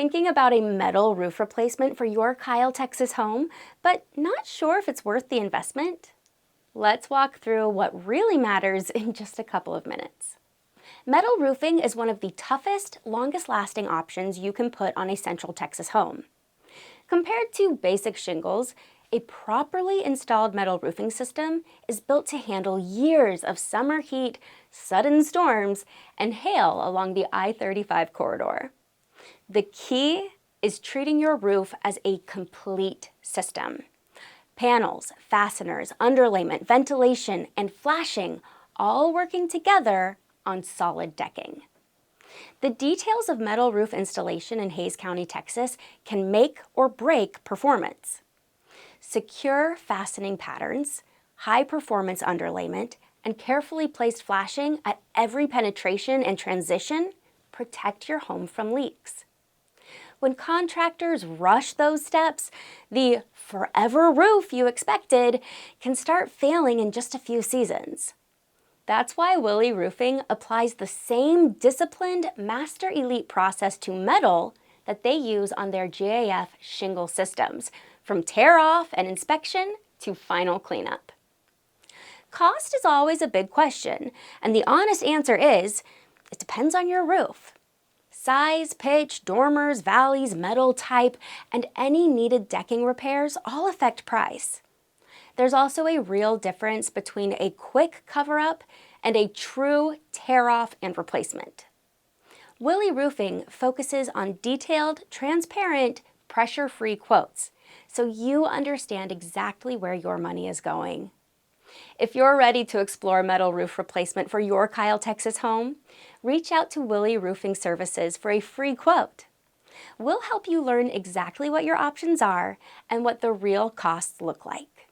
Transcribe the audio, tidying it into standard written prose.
Thinking about a metal roof replacement for your Kyle, Texas home, but not sure if it's worth the investment? Let's walk through what really matters in just a couple of minutes. Metal roofing is one of the toughest, longest-lasting options you can put on a Central Texas home. Compared to basic shingles, a properly installed metal roofing system is built to handle years of summer heat, sudden storms, and hail along the I-35 corridor. The key is treating your roof as a complete system. Panels, fasteners, underlayment, ventilation, and flashing all working together on solid decking. The details of metal roof installation in Hays County, Texas can make or break performance. Secure fastening patterns, high-performance underlayment, and carefully placed flashing at every penetration and transition protect your home from leaks. When contractors rush those steps, the forever roof you expected can start failing in just a few seasons. That's why Willi Roofing applies the same disciplined Master Elite process to metal that they use on their GAF shingle systems, from tear-off and inspection to final cleanup. Cost is always a big question, and the honest answer is, it depends on your roof. Size, pitch, dormers, valleys, metal type, and any needed decking repairs all affect price. There's also a real difference between a quick cover-up and a true tear-off and replacement. Willi Roofing focuses on detailed, transparent, pressure-free quotes, so you understand exactly where your money is going. If you're ready to explore metal roof replacement for your Kyle, Texas home, reach out to Willi Roofing Services for a free quote. We'll help you learn exactly what your options are and what the real costs look like.